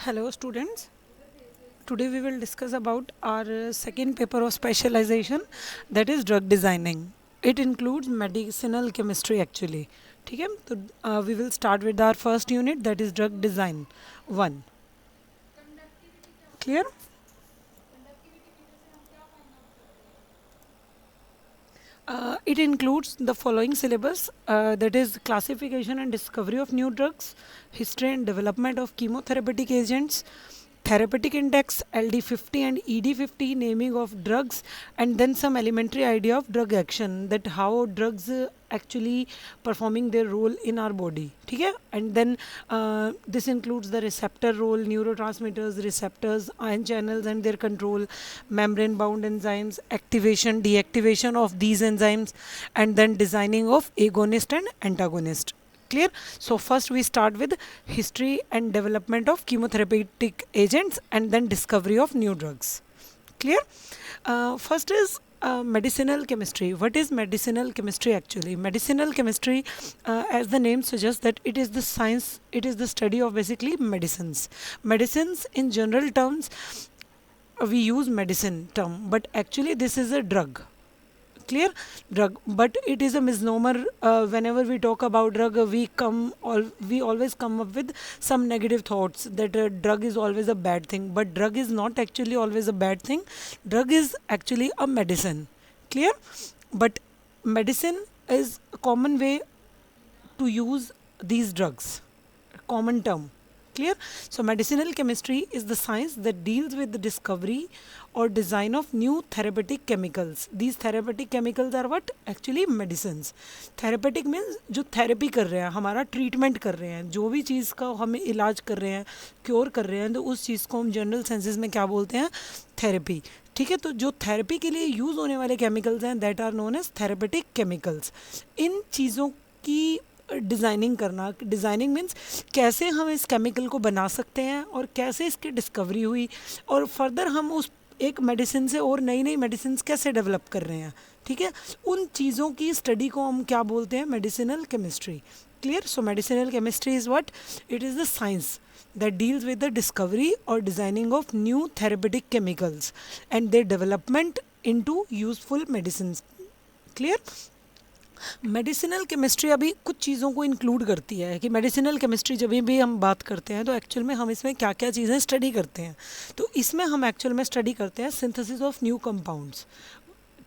Hello students. Today we will discuss about our second paper of specialization, that is drug designing. It includes medicinal chemistry actually. ठीक है तो we will start with our first unit, that is drug design 1. Clear? It includes the following syllabus, that is classification and discovery of new drugs, history and development of chemotherapeutic agents, therapeutic index, LD50 and ED50, naming of drugs, and then some elementary idea of drug action, that how drugs actually performing their role in our body. ठीक है? And then this includes the receptor role, neurotransmitters, receptors, ion channels and their control, membrane bound enzymes, activation, deactivation of these enzymes, and then designing of agonist and antagonist. Clear? So first we start with history and development of chemotherapeutic agents and then discovery of new drugs. Clear? First is medicinal chemistry. What is medicinal chemistry actually? Medicinal chemistry, as the name suggests, that it is the science, it is the study of basically medicines. Medicines in general terms, we use medicine term, but actually this is a drug. Clear? Drug, but it is a misnomer. Whenever we talk about drug, we always come up with some negative thoughts that drug is always a bad thing, but drug is not actually always a bad thing. Drug is actually a medicine. Clear? But medicine is a common way to use these drugs, common term. Clear? So medicinal chemistry is the science that deals with the discovery or design of new therapeutic chemicals. These therapeutic chemicals are what? Actually medicines. Therapeutic means जो therapy कर रहे हैं, हमारा treatment कर रहे हैं, जो भी चीज़ का हमें इलाज कर रहे हैं, क्योर कर रहे हैं, तो उस चीज़ को हम जनरल सेंसेस में क्या बोलते हैं? थेरेपी. ठीक है, तो जो थेरेपी के लिए यूज़ होने वाले केमिकल्स हैं, that are known as therapeutic chemicals. इन चीज़ों की डिज़ाइनिंग करना, डिज़ाइनिंग मीन्स कैसे हम इस केमिकल को बना सकते हैं और कैसे इसकी डिस्कवरी हुई और फर्दर हम उस एक मेडिसिन से और नई नई मेडिसिन कैसे डेवलप कर रहे हैं. ठीक है, उन चीज़ों की स्टडी को हम क्या बोलते हैं? Medicinal chemistry. Clear? So medicinal chemistry is what? It is the science that deals with the discovery or designing of new therapeutic chemicals and their development into useful medicines. Clear? Medicinal chemistry अभी कुछ चीज़ों को include करती है कि medicinal chemistry जब भी हम बात करते हैं तो एक्चुअल में हम इसमें क्या क्या चीज़ें स्टडी करते हैं. तो इसमें हम एक्चुअल में स्टडी करते हैं सिंथेसिस ऑफ न्यू कंपाउंड्स.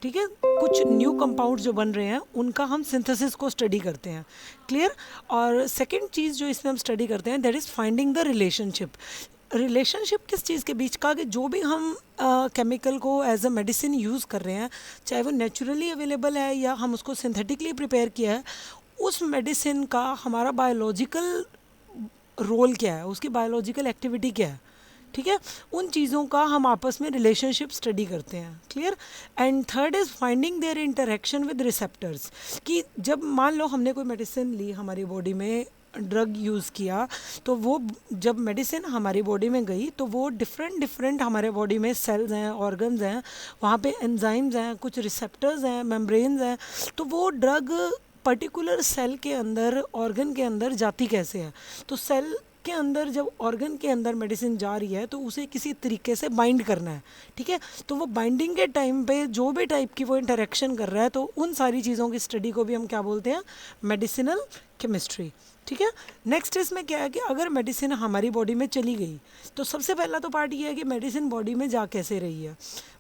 ठीक है, कुछ न्यू कंपाउंड्स जो बन रहे हैं उनका हम सिंथेसिस को स्टडी करते हैं. क्लियर? और सेकंड चीज़ जो इसमें हम स्टडी करते हैं, that is finding the relationship. Relationship किस चीज़ के बीच का? कि जो भी हम केमिकल को एज अ मेडिसिन यूज़ कर रहे हैं, चाहे वो नेचुरली अवेलेबल है या हम उसको सिंथेटिकली प्रिपेयर किया है, उस मेडिसिन का हमारा बायोलॉजिकल रोल क्या है, उसकी बायोलॉजिकल एक्टिविटी क्या है. ठीक है, उन चीज़ों का हम आपस में रिलेशनशिप स्टडी करते हैं. Clear? And third is finding there interaction with receptors. कि जब मान लो हमने कोई मेडिसिन ली, हमारी बॉडी में ड्रग यूज़ किया, तो वो जब मेडिसिन हमारी बॉडी में गई तो वो डिफरेंट हमारे बॉडी में सेल्स हैं, ऑर्गन्स हैं, वहाँ पे एंजाइम्स हैं, कुछ रिसेप्टर्स हैं, मेम्ब्रेन्स हैं, तो वो ड्रग पर्टिकुलर सेल के अंदर, ऑर्गन के अंदर जाती कैसे है. तो सेल के अंदर जब ऑर्गन के अंदर मेडिसिन जा रही है तो उसे किसी तरीके से बाइंड करना है. ठीक है, तो वो बाइंडिंग के टाइम पे जो भी टाइप की वो इंटरेक्शन कर रहा है, तो उन सारी चीज़ों की स्टडी को भी हम क्या बोलते हैं? Medicinal chemistry. ठीक है, नेक्स्ट इसमें क्या है कि अगर मेडिसिन हमारी बॉडी में चली गई तो सबसे पहला तो पार्ट ये है कि मेडिसिन बॉडी में जा कैसे रही है.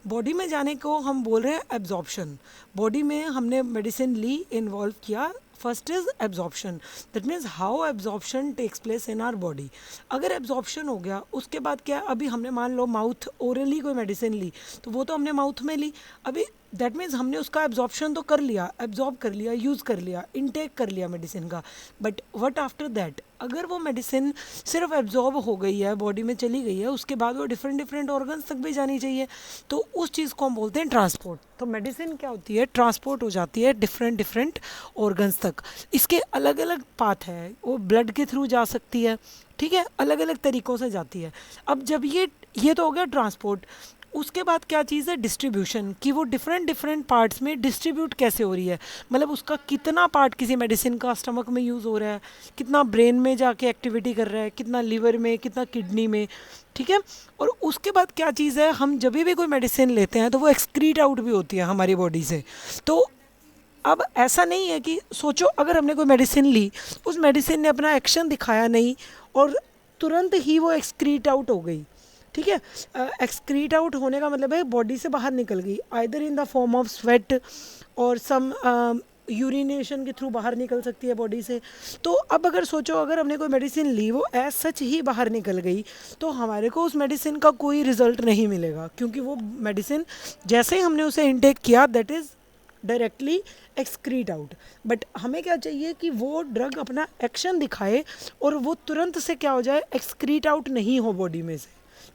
बॉडी में जाने को हम बोल रहे हैं एब्जॉर्प्शन. बॉडी में हमने मेडिसिन ली, इन्वॉल्व किया. First is absorption, that means how absorption takes place in our body. अगर एब्जॉर्प्शन हो गया, उसके बाद क्या? अभी हमने मान लो माउथ ओरली कोई मेडिसिन ली, तो वो तो हमने माउथ में ली. अभी दैट मीन्स हमने उसका एब्जॉर्प्शन तो कर लिया, एब्जॉर्ब कर लिया, यूज़ कर लिया, इनटेक कर लिया मेडिसिन का. But what after that? अगर वो मेडिसिन सिर्फ एब्जॉर्ब हो गई है, बॉडी में चली गई है, उसके बाद वो डिफरेंट ऑर्गन्स तक भी जानी चाहिए, तो उस चीज़ को हम बोलते हैं ट्रांसपोर्ट. तो मेडिसिन क्या होती है? ट्रांसपोर्ट हो जाती है डिफरेंट ऑर्गन्स तक. इसके अलग अलग पाथ है, वो ब्लड के थ्रू जा सकती है. ठीक है, अलग अलग तरीक़ों से जाती है. अब जब ये तो हो गया ट्रांसपोर्ट. उसके बाद क्या चीज़ है, डिस्ट्रीब्यूशन, कि वो डिफरेंट डिफरेंट पार्ट्स में डिस्ट्रीब्यूट कैसे हो रही है, मतलब उसका कितना पार्ट किसी मेडिसिन का स्टमक में यूज़ हो रहा है, कितना ब्रेन में जाके एक्टिविटी कर रहा है, कितना लीवर में, कितना किडनी में, ठीक है। और उसके बाद क्या चीज़ है, हम जब भी कोई मेडिसिन लेते हैं तो वो एक्सक्रीट आउट भी होती है हमारी बॉडी से। तो अब ऐसा नहीं है कि सोचो अगर हमने कोई मेडिसिन ली, उस मेडिसिन ने अपना एक्शन दिखाया नहीं और तुरंत ही वो एक्सक्रीट आउट हो गई, ठीक है। एक्सक्रीट आउट होने का मतलब है बॉडी से बाहर निकल गई, either in the form of sweat और सम यूरिनेशन के थ्रू बाहर निकल सकती है बॉडी से। तो अब अगर सोचो अगर हमने कोई मेडिसिन ली, वो एज सच ही बाहर निकल गई, तो हमारे को उस मेडिसिन का कोई रिजल्ट नहीं मिलेगा, क्योंकि वो मेडिसिन जैसे ही हमने उसे इनटेक किया that is directly excrete out. But हमें क्या चाहिए कि वो ड्रग अपना एक्शन दिखाए और वो तुरंत से क्या हो जाए, एक्सक्रीट आउट नहीं हो बॉडी में से,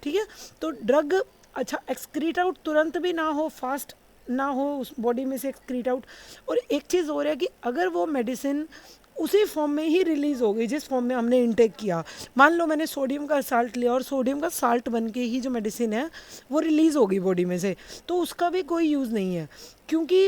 ठीक है। तो ड्रग अच्छा एक्सक्रीट आउट तुरंत भी ना हो, फास्ट ना हो उस बॉडी में से एक्सक्रीट आउट। और एक चीज़ और है कि अगर वो मेडिसिन उसी फॉर्म में ही रिलीज़ हो गई जिस फॉर्म में हमने इनटेक किया, मान लो मैंने सोडियम का साल्ट लिया और सोडियम का साल्ट बन के ही जो मेडिसिन है वो रिलीज़ हो गई बॉडी में से, तो उसका भी कोई यूज़ नहीं है, क्योंकि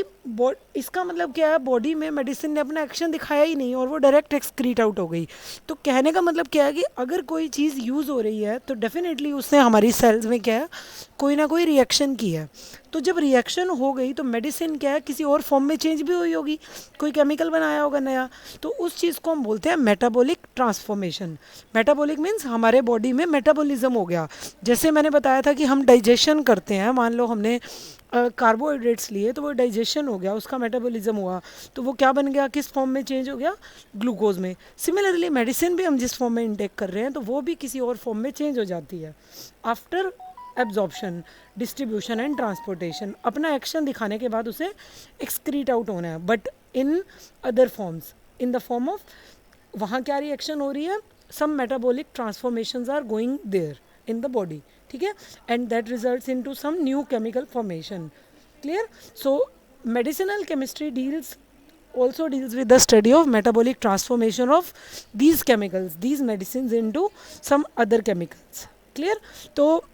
इसका मतलब क्या है, बॉडी में मेडिसिन ने अपना एक्शन दिखाया ही नहीं और वो डायरेक्ट एक्सक्रीट आउट हो गई। तो कहने का मतलब क्या है कि अगर कोई चीज़ यूज़ हो रही है तो डेफिनेटली उसने हमारी सेल्स में क्या है, कोई ना कोई रिएक्शन की है। तो जब रिएक्शन हो गई तो मेडिसिन क्या है, किसी और फॉर्म में चेंज भी हुई होगी, कोई केमिकल बनाया होगा नया, तो उस चीज़ को हम बोलते हैं मेटाबॉलिक ट्रांसफॉर्मेशन। मेटाबॉलिक मीन्स हमारे बॉडी में मेटाबॉलिज्म हो गया। जैसे मैंने बताया था कि हम डाइजेशन करते हैं, मान लो हमने कार्बोहाइड्रेट्स लिए तो वो डाइजेशन हो गया, उसका मेटाबॉलिज्म हुआ, तो वो क्या बन गया, किस फॉर्म में चेंज हो गया, ग्लूकोज में। सिमिलरली मेडिसिन भी हम जिस फॉर्म में इंटेक कर रहे हैं तो वो भी किसी और फॉर्म में चेंज हो जाती है after absorption, distribution and transportation. अपना एक्शन दिखाने के बाद उसे एक्सक्रीट आउट होना है, but in other forms, in the form of, वहाँ क्या रिएक्शन हो रही है, some metabolic transformations are going there in the body, ठीक है, and that results into some new chemical formation. Clear? So medicinal chemistry deals with the study of metabolic transformation of these chemicals, these medicines into some other chemicals. Clear? तो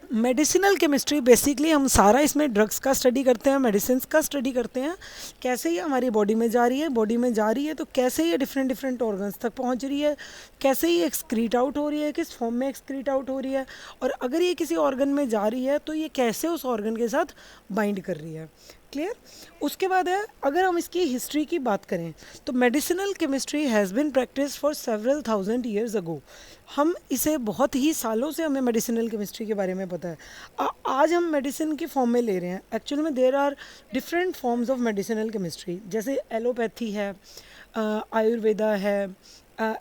medicinal chemistry basically हम सारा इसमें drugs का study करते हैं, medicine का study करते हैं, कैसे ये हमारी बॉडी में जा रही है, बॉडी में जा रही है तो कैसे ये डिफरेंट डिफरेंट ऑर्गन्स तक पहुंच रही है, कैसे ये एक्सक्रीट आउट हो रही है, किस फॉर्म में एक्सक्रीट आउट हो रही है, और अगर ये किसी ऑर्गन में जा रही है तो ये कैसे उस ऑर्गन के साथ बाइंड कर रही है। क्लियर? उसके बाद है, अगर हम इसकी हिस्ट्री की बात करें तो medicinal chemistry has been practice for several thousand years ago. हम इसे बहुत ही सालों से हमें मेडिसिनल केमिस्ट्री के बारे में पता है। आज हम मेडिसिन की फॉर्म में ले रहे हैं, एक्चुअली में there are different forms of medicinal chemistry, जैसे एलोपैथी है, आयुर्वेदा है,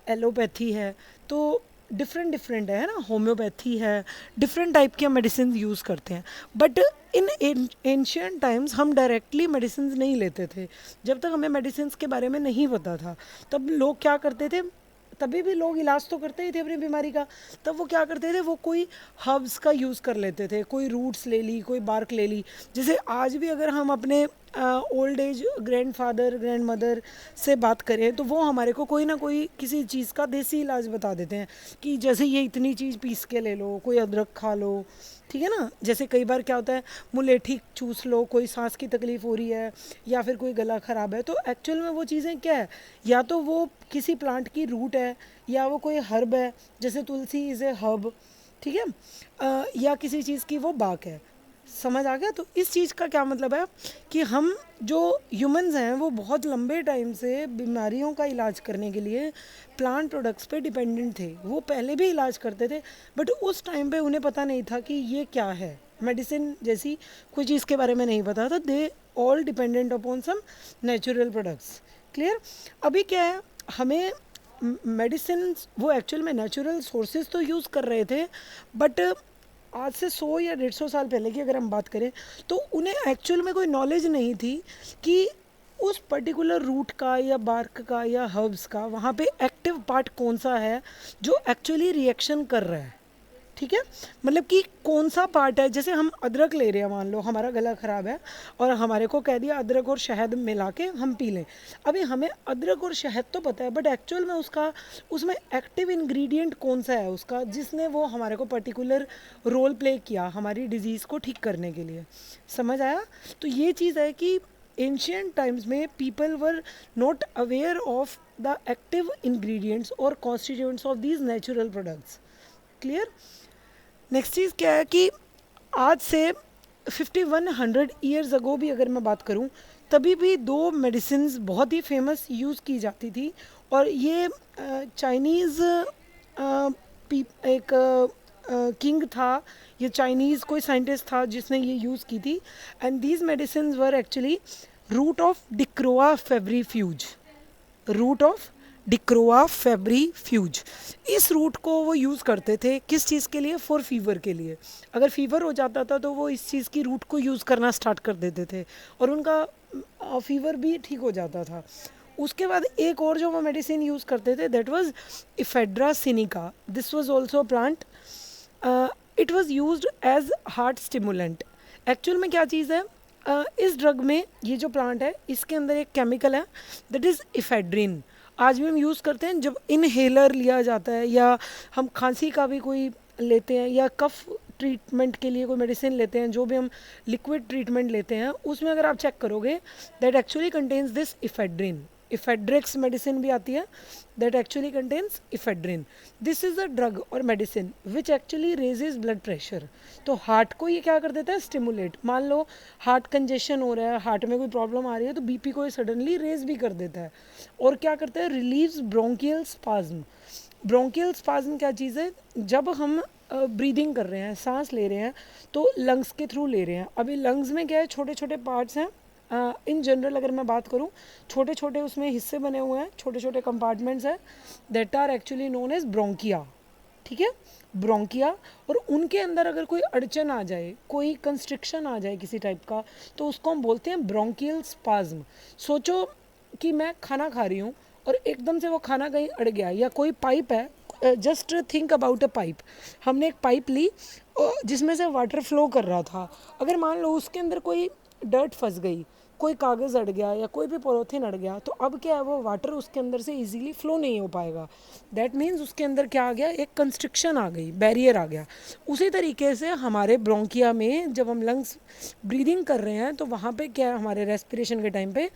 एलोपैथी है, तो डिफरेंट डिफरेंट है ना, होम्योपैथी है, डिफरेंट टाइप के हम मेडिसिन यूज़ करते हैं। बट इन एंशियंट टाइम्स हम डायरेक्टली मेडिसिन नहीं लेते थे, जब तक हमें मेडिसिन के बारे में नहीं पता था तब लोग क्या करते थे, तभी भी लोग इलाज तो करते ही थे अपनी बीमारी का, तब वो क्या करते थे, वो कोई हर्ब्स का यूज़ कर लेते थे, कोई रूट्स ले ली, कोई बार्क ले ली। जैसे आज भी अगर हम अपने old age grandfather grand mother से बात करें तो वो हमारे को कोई ना कोई किसी चीज़ का देसी इलाज बता देते हैं कि जैसे ये इतनी चीज़ पीस के ले लो, कोई अदरक खा लो, ठीक है ना। जैसे कई बार क्या होता है, मुलेठी चूस लो, कोई सांस की तकलीफ़ हो रही है या फिर कोई गला ख़राब है, तो एक्चुअल में वो चीज़ें क्या है, या तो वो किसी प्लांट की रूट है या वो कोई हर्ब है, जैसे तुलसी इज़ ए हर्ब, ठीक है, या किसी चीज़ की वो बाक है। समझ आ गया? तो इस चीज़ का क्या मतलब है कि हम जो ह्यूमंस हैं वो बहुत लंबे टाइम से बीमारियों का इलाज करने के लिए प्लांट प्रोडक्ट्स पे डिपेंडेंट थे। वो पहले भी इलाज करते थे बट उस टाइम पे उन्हें पता नहीं था कि ये क्या है, मेडिसिन जैसी कोई चीज़ के बारे में नहीं पता था। They all dependent upon some natural products. Clear? अभी क्या है, हमें मेडिसिन वो एक्चुअल में नेचुरल सोर्सेज तो यूज़ कर रहे थे, बट आज से 100 या 150 साल पहले की अगर हम बात करें तो उन्हें एक्चुअल में कोई नॉलेज नहीं थी कि उस पर्टिकुलर रूट का या बार्क का या हर्ब्स का वहाँ पे एक्टिव पार्ट कौन सा है जो एक्चुअली रिएक्शन कर रहा है, ठीक है, मतलब कि कौन सा पार्ट है, जैसे हम अदरक ले रहे हैं, मान लो हमारा गला ख़राब है और हमारे को कह दिया अदरक और शहद मिला के हम पी लें। अभी हमें अदरक और शहद तो पता है, बट एक्चुअल में उसमें एक्टिव इंग्रेडिएंट कौन सा है उसका, जिसने वो हमारे को पर्टिकुलर रोल प्ले किया हमारी डिजीज़ को ठीक करने के लिए। समझ आया? तो ये चीज़ है कि एंशियंट टाइम्स में people were not aware of the active ingredients और constituents of these natural products. Clear? Next चीज़ क्या है कि आज से 5100 ईयर्स अगो भी अगर मैं बात करूं, तभी भी दो मेडिसिन्स बहुत ही फेमस यूज़ की जाती थी, और ये चाइनीज़ एक किंग था, ये चाइनीज़ कोई साइंटिस्ट था जिसने ये यूज़ की थी। And these medicines were actually root of Dichroa febrifuge, root of Dichroa febrifuge. इस रूट को वो यूज़ करते थे किस चीज़ के लिए? फॉर फीवर के लिए। अगर फीवर हो जाता था तो वो इस चीज़ की रूट को यूज़ करना स्टार्ट कर देते थे और उनका फीवर भी ठीक हो जाता था। उसके बाद एक और जो वो मेडिसिन यूज़ करते थे, that was Ephedra sinica. This was also plant, it was used as heart stimulant. Actual में क्या चीज़ है, इस ड्रग में, ये जो प्लांट है इसके अंदर एक केमिकल है दैट इज़ इफेड्रिन। आज भी हम यूज़ करते हैं जब इनहेलर लिया जाता है, या हम खांसी का भी कोई लेते हैं, या कफ ट्रीटमेंट के लिए कोई मेडिसिन लेते हैं, जो भी हम लिक्विड ट्रीटमेंट लेते हैं, उसमें अगर आप चेक करोगे that actually contains this ephedrine. Ephedrics medicine भी आती है that actually contains ephedrine. This is a drug और medicine which actually raises blood pressure. तो हार्ट को ये क्या कर देता है? स्टिमुलेट। मान लो हार्ट कंजेशन हो रहा है, हार्ट में कोई प्रॉब्लम आ रही है, तो बीपी को ये सडनली रेज भी कर देता है। और क्या करता है? Relieves bronchial spasm. Bronchial spasm क्या चीज़ है? जब हम ब्रीदिंग कर रहे हैं, सांस ले रहे हैं, तो लंग्स के थ्रू ले रहे हैं। अभी लंग्स में क्या है? छोटे छोटे पार्ट्स हैं। इन जनरल अगर मैं बात करूं, छोटे छोटे उसमें हिस्से बने हुए हैं, छोटे छोटे कंपार्टमेंट्स हैं, that are actually known as bronchia. ठीक है, ब्रोंकिया। और उनके अंदर अगर कोई अड़चन आ जाए, कोई कंस्ट्रिक्शन आ जाए किसी टाइप का, तो उसको हम बोलते हैं ब्रोंकियल स्पाज्म। सोचो कि मैं खाना खा रही हूँ और एकदम से वो खाना कहीं अड़ गया, या कोई पाइप है, just think about a pipe. हमने एक पाइप ली जिसमें से वाटर फ्लो कर रहा था, अगर मान लो उसके अंदर कोई डर्ट फंस गई, कोई कागज़ अड़ गया या कोई भी पॉलीथीन अड़ गया, तो अब क्या है, वो वाटर उसके अंदर से इजीली फ्लो नहीं हो पाएगा। दैट मीन्स उसके अंदर क्या आ गया? एक कंस्ट्रिक्शन आ गई, बैरियर आ गया। उसी तरीके से हमारे ब्रोंकिया में जब हम लंग्स ब्रीदिंग कर रहे हैं, तो वहाँ पे क्या है, हमारे रेस्पिरेशन के टाइम पे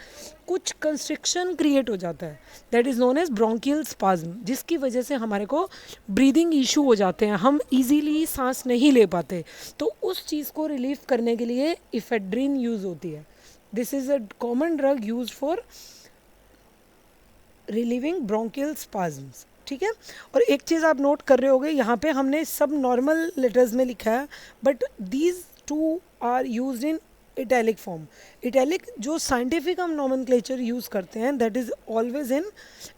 कुछ कंस्ट्रिक्शन क्रिएट हो जाता है, that is known as bronchial spasm, जिसकी वजह से हमारे को ब्रीदिंग इशू हो जाते हैं, हम इजीली सांस नहीं ले पाते। तो उस चीज़ को रिलीव करने के लिए इफेड्रिन यूज़ होती है। This is a common drug use for relieving bronchial spasms. ठीक है, और एक चीज़ आप नोट कर रहे होगे, यहाँ पे हमने सब नॉर्मल लेटर्स में लिखा है, but these two are used in italic form. Italic जो साइंटिफिक हम नॉमेनक्लेचर यूज़ करते हैं, that is always in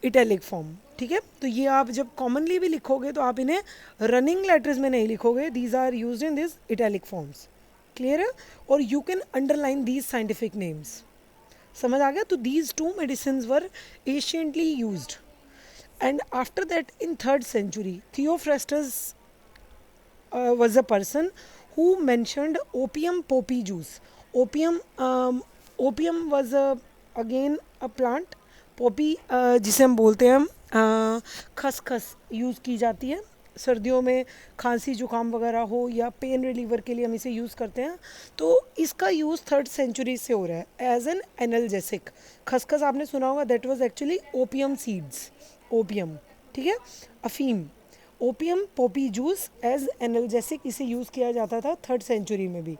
italic form. ठीक है, तो ये आप जब कॉमनली भी लिखोगे तो आप इन्हें रनिंग लेटर्स में नहीं लिखोगे, these are used in this italic forms. Clear है? और you can underline these scientific names. समझ आ गया? तो these two medicine were anciently used, and after that in 3rd century Theophrastus was a person who mentioned opium poppy juice. Opium was again a plant. poppy जिसे हम बोलते हैं खसखस use की जाती है सर्दियों में, खांसी जुकाम वगैरह हो या पेन रिलीवर के लिए हम इसे यूज़ करते हैं। तो इसका यूज़ 3rd century से हो रहा है एज एन एनाल्जेसिक। खसखस आपने सुना होगा, that was actually opium seeds, opium. ठीक है, अफीम। Opium poppy juice as analgesic इसे यूज़ किया जाता था 3rd century में भी।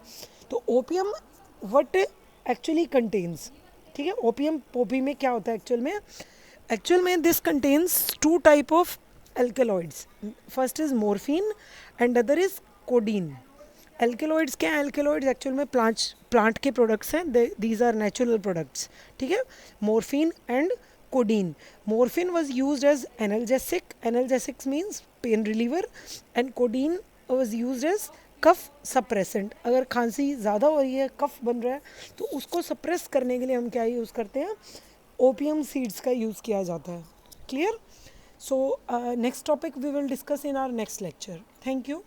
तो ओपियम व्हाट एक्चुअली कंटेन्स, ठीक है, ओपियम पॉपी में क्या होता है एक्चुअल में this contains 2 type of alkaloids. First is morphine and other is codeine. Alkaloids क्या है? Alkaloids एक्चुअल में प्लांट के प्रोडक्ट्स हैं, these are natural products. ठीक है, morphine and codeine. Morphine was used as analgesic. Analgesics means pain reliever, and codeine was used as cough suppressant. अगर खांसी ज़्यादा हो रही है, कफ बन रहा है, तो उसको सप्रेस करने के लिए हम क्या यूज़ करते हैं? ओपियम सीड्स का यूज़ किया जाता है। Clear? So next topic we will discuss in our next lecture. Thank you.